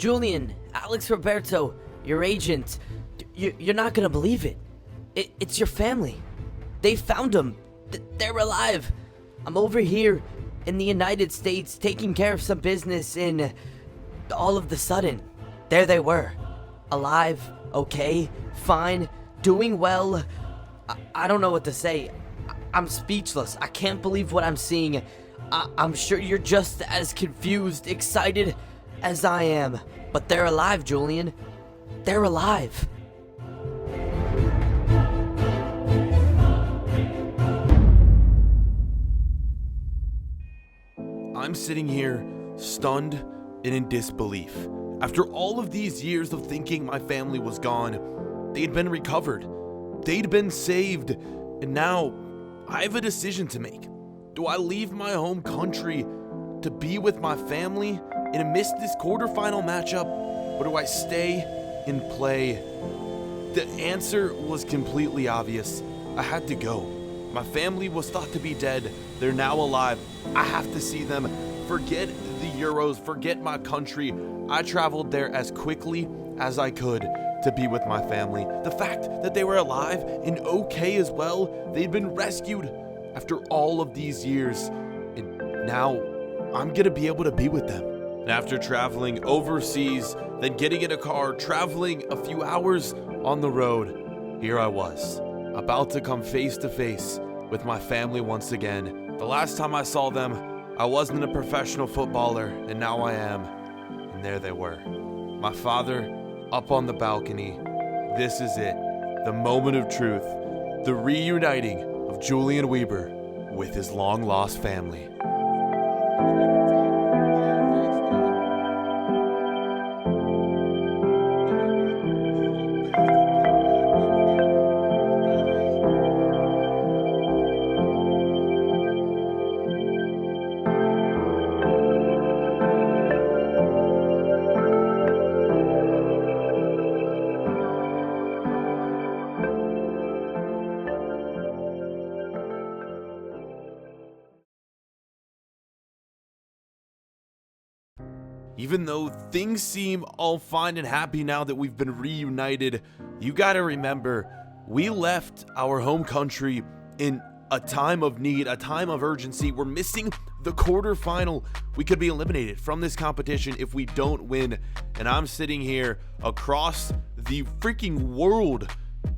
Julian, Alex Roberto, your agent. You're not gonna believe it. It's your family. They found them. They're alive. I'm over here in the United States taking care of some business, and all of the sudden, there they were. Alive, okay, fine, doing well. I don't know what to say. I'm speechless. I can't believe what I'm seeing. I'm sure you're just as confused, excited as I am. But they're alive, Julian. They're alive. I'm sitting here, stunned and in disbelief. After all of these years of thinking my family was gone, they'd been recovered, they'd been saved, and now I have a decision to make. Do I leave my home country to be with my family and miss this quarterfinal matchup, or do I stay and play? The answer was completely obvious. I had to go. My family was thought to be dead. They're now alive. I have to see them. Forget the Euros, forget my country. I traveled there as quickly as I could to be with my family. The fact that they were alive and okay as well, they'd been rescued after all of these years, and now I'm gonna be able to be with them. And after traveling overseas, then getting in a car, traveling a few hours on the road, here I was, about to come face to face with my family once again. The last time I saw them, I wasn't a professional footballer, and now I am. And there they were. My father up on the balcony. This is it. The moment of truth. The reuniting of Julian Weber with his long-lost family. Even though things seem all fine and happy now that we've been reunited, you gotta remember, we left our home country in a time of need, a time of urgency. We're missing the quarterfinal. We could be eliminated from this competition if we don't win. And I'm sitting here across the freaking world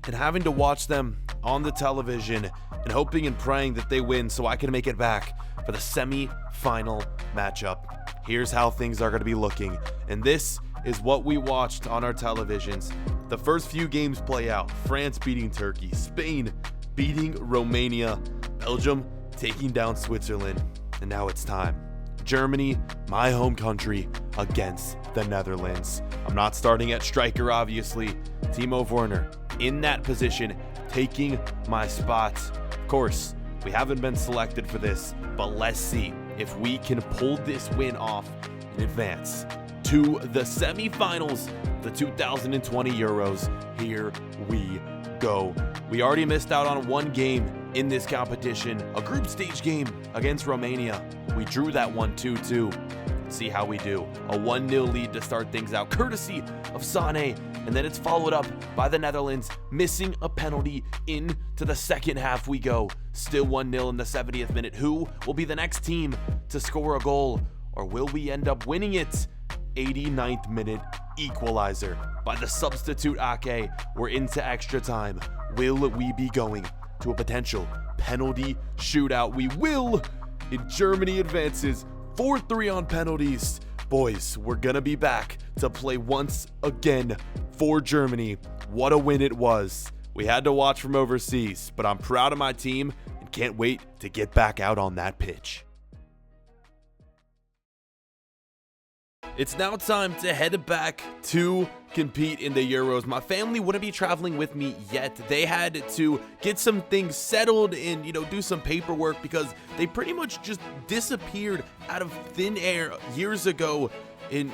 and having to watch them on the television and hoping and praying that they win so I can make it back for the semi-final matchup. Here's how things are going to be looking, and this is what we watched on our televisions. The first few games play out. France beating Turkey, Spain beating Romania, Belgium taking down Switzerland, and now it's time. Germany, my home country, against the Netherlands. I'm not starting at striker, obviously. Timo Werner in that position, taking my spot. Of course, we haven't been selected for this, but let's see if we can pull this win off and advance to the semifinals, the 2020 Euros. Here we go. We already missed out on one game in this competition, a group stage game against Romania. We drew that one 2-2. Let's see how we do. A 1-0 lead to start things out, courtesy of Sané, and then it's followed up by the Netherlands missing a penalty. Into the second half we go. Still 1-0 in the 70th minute. Who will be the next team to score a goal, or will we end up winning it? 89th minute equalizer by the substitute Ake. We're into extra time. Will we be going to a potential penalty shootout? We will, and Germany advances 4-3 on penalties. Boys, we're gonna be back to play once again for Germany. What a win it was. We had to watch from overseas, but I'm proud of my team and can't wait to get back out on that pitch. It's now time to head back to compete in the Euros. My family wouldn't be traveling with me yet. They had to get some things settled and, do some paperwork because they pretty much just disappeared out of thin air years ago. And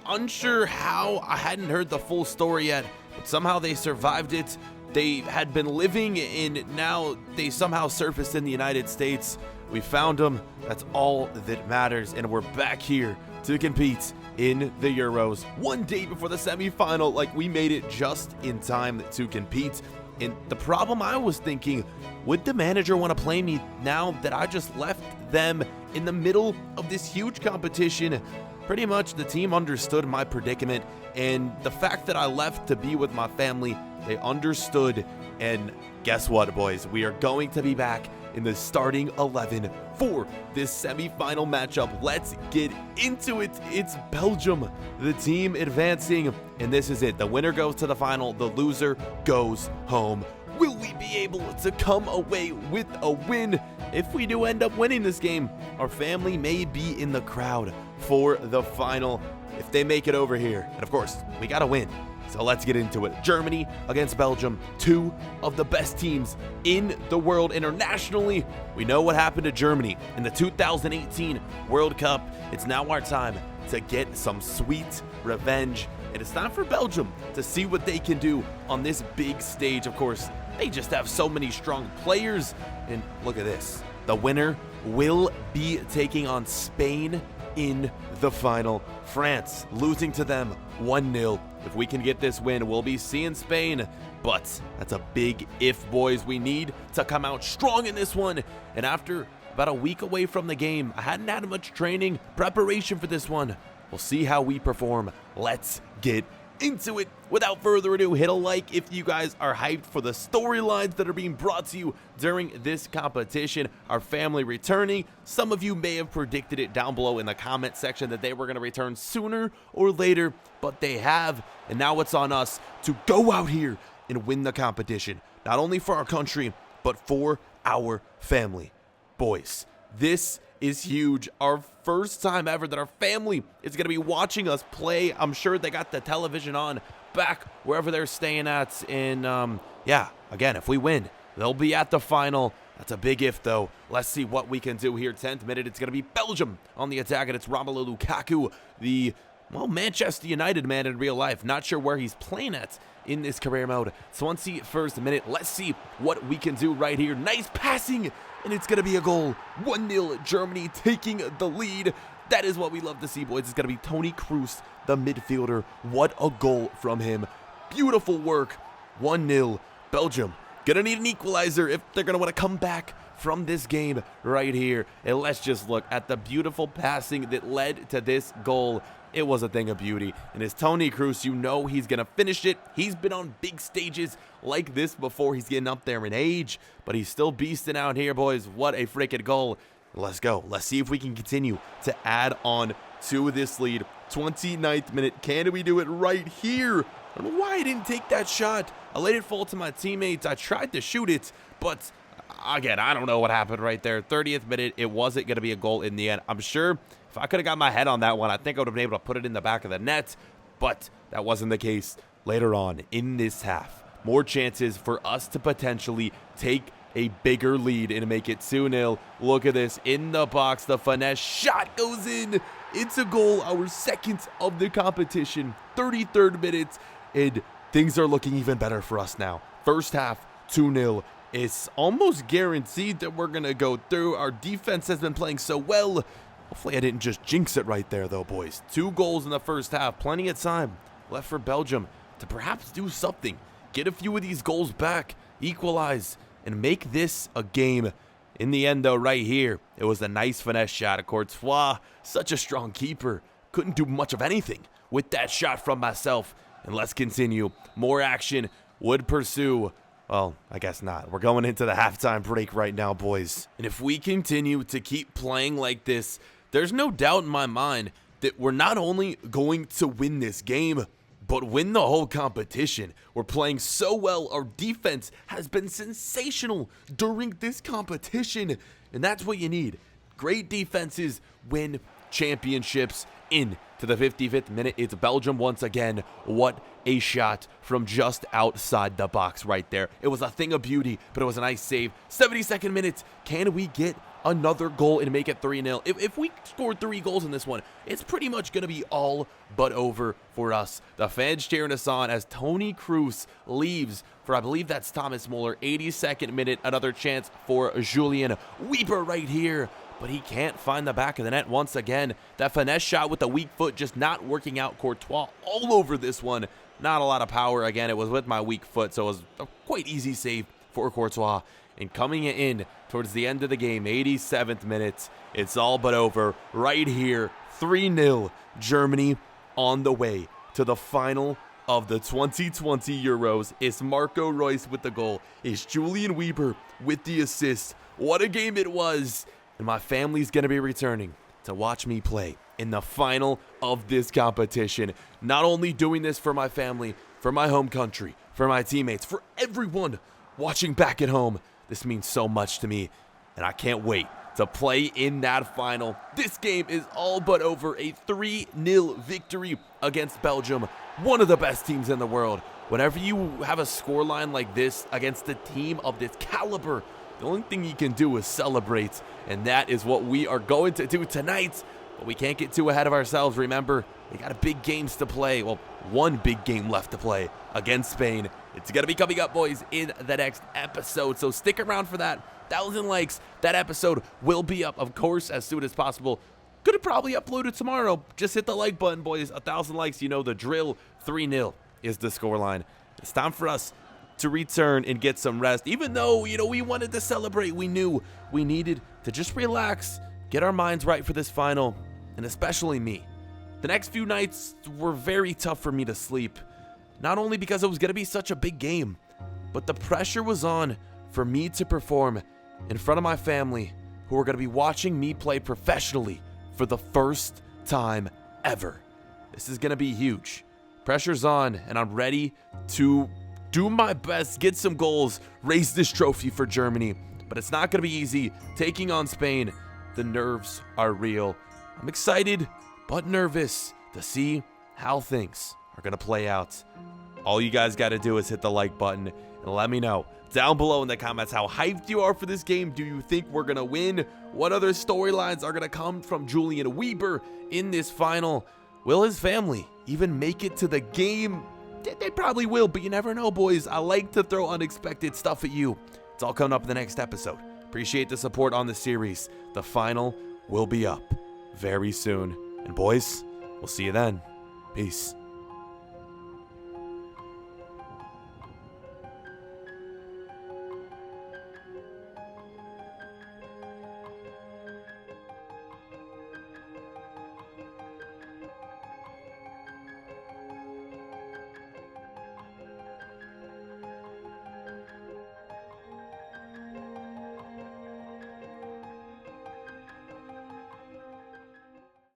unsure how, I hadn't heard the full story yet, but somehow they survived it. They had been living and now they somehow surfaced in the United States. We found them. That's all that matters. And we're back here to compete in the Euros. One day before the semifinal, like we made it just in time to compete. And the problem I was thinking, would the manager want to play me now that I just left them in the middle of this huge competition? Pretty much the team understood my predicament, and the fact that I left to be with my family, they understood. And guess what, boys? We are going to be back in the starting 11 for this semifinal matchup. Let's get into it. It's Belgium, the team advancing, and this is it. The winner goes to the final, the loser goes home. Will we be able to come away with a win? If we do end up winning this game, our family may be in the crowd for the final if they make it over here. And of course, we gotta win. So let's get into it. Germany against Belgium, two of the best teams in the world internationally. We know what happened to Germany in the 2018 World Cup. It's now our time to get some sweet revenge. And it's time for Belgium to see what they can do on this big stage. Of course, they just have so many strong players. And look at this. The winner will be taking on Spain in the final. France losing to them 1-0. If we can get this win, we'll be seeing Spain. But that's a big if, boys. We need to come out strong in this one. And after about a week away from the game, I hadn't had much training, preparation for this one. We'll see how we perform. Let's get into it. Without further ado, hit a like if you guys are hyped for the storylines that are being brought to you during this competition. Our family returning. Some of you may have predicted it down below in the comment section that they were going to return sooner or later, but they have. And now it's on us to go out here and win the competition, not only for our country, but for our family. Boys, this is huge. Our first time ever that our family is going to be watching us play. I'm sure they got the television on back wherever they're staying at. And yeah, again, if we win, they'll be at the final. That's a big if, though. Let's see what we can do here. 10th minute, it's going to be Belgium on the attack, and it's Romelu Lukaku, the Manchester United man in real life. Not sure where he's playing at in this career mode. Swansea, first minute. Let's see what we can do right here. Nice passing, and it's going to be a goal. 1-0, Germany taking the lead. That is what we love to see, boys. It's going to be Toni Kroos, the midfielder. What a goal from him. Beautiful work. 1-0, Belgium. Going to need an equalizer if they're going to want to come back from this game right here. And let's just look at the beautiful passing that led to this goal. It was a thing of beauty. And as Toni Kroos, you know he's going to finish it. He's been on big stages like this before. He's getting up there in age, but he's still beasting out here, boys. What a freaking goal. Let's go. Let's see if we can continue to add on to this lead. 29th minute. Can we do it right here? I don't know why I didn't take that shot. I let it fall to my teammates. I tried to shoot it, but again, I don't know what happened right there. 30th minute. It wasn't going to be a goal in the end. I'm sure if I could have got my head on that one, I think I would have been able to put it in the back of the net, but that wasn't the case. Later on in this half, more chances for us to potentially take a bigger lead and make it 2-0. Look at this in the box. The finesse shot goes in. It's a goal, our second of the competition. 33rd minute, and things are looking even better for us now. First half, 2-0. It's almost guaranteed that we're going to go through. Our defense has been playing so well. Hopefully I didn't just jinx it right there, though, boys. 2 goals in the first half. Plenty of time left for Belgium to perhaps do something. Get a few of these goals back, equalize, and make this a game. In the end, though, right here, it was a nice finesse shot. Courtois, such a strong keeper. Couldn't do much of anything with that shot from myself. And let's continue. More action would pursue. Well, I guess not. We're going into the halftime break right now, boys. And if we continue to keep playing like this, there's no doubt in my mind that we're not only going to win this game, but win the whole competition. We're playing so well. Our defense has been sensational during this competition, and that's what you need. Great defenses win championships. In to the 55th minute, it's Belgium once again. What a shot from just outside the box right there. It was a thing of beauty, but it was a nice save. 72nd minute, can we get another goal and make it 3-0? If we score 3 goals in this one, it's pretty much going to be all but over for us. The fans cheering us on as Toni Kroos leaves for, I believe that's Thomas Muller. 82nd minute, another chance for Julian Weber right here. but he can't find the back of the net once again. That finesse shot with the weak foot just not working out. Courtois all over this one. Not a lot of power. Again, it was with my weak foot, so it was a quite easy save for Courtois. And coming in towards the end of the game, 87th minute, it's all but over. Right here, 3-0, Germany on the way to the final of the 2020 Euros. It's Marco Reus with the goal. It's Julian Weber with the assist. What a game it was. And my family's going to be returning to watch me play in the final of this competition. Not only doing this for my family, for my home country, for my teammates, for everyone watching back at home. This means so much to me, and I can't wait to play in that final. This game is all but over. A 3-0 victory against Belgium, one of the best teams in the world. Whenever you have a scoreline like this against a team of this caliber, the only thing you can do is celebrate, and that is what we are going to do tonight. But we can't get too ahead of ourselves. Remember, we got big games to play. Well, one big game left to play against Spain. It's going to be coming up, boys, in the next episode. So stick around for that. 1,000 likes. That episode will be up, of course, as soon as possible. Could probably upload it tomorrow. Just hit the like button, boys. 1,000 likes, you know the drill. 3-0 is the scoreline. It's time for us to return and get some rest. Even though, we wanted to celebrate, we knew we needed to just relax, get our minds right for this final, and especially me. The next few nights were very tough for me to sleep, not only because it was going to be such a big game, but the pressure was on for me to perform in front of my family, who are going to be watching me play professionally for the first time ever. This is going to be huge. Pressure's on, and I'm ready to do my best, get some goals, raise this trophy for Germany. But it's not going to be easy. Taking on Spain, the nerves are real. I'm excited, but nervous to see how things are going to play out. All you guys got to do is hit the like button and let me know down below in the comments how hyped you are for this game. Do you think we're going to win? What other storylines are going to come from Julian Weber in this final? Will his family even make it to the game? They probably will, but you never know, boys. I like to throw unexpected stuff at you. It's all coming up in the next episode. Appreciate the support on the series. The final will be up very soon. And boys, we'll see you then. Peace.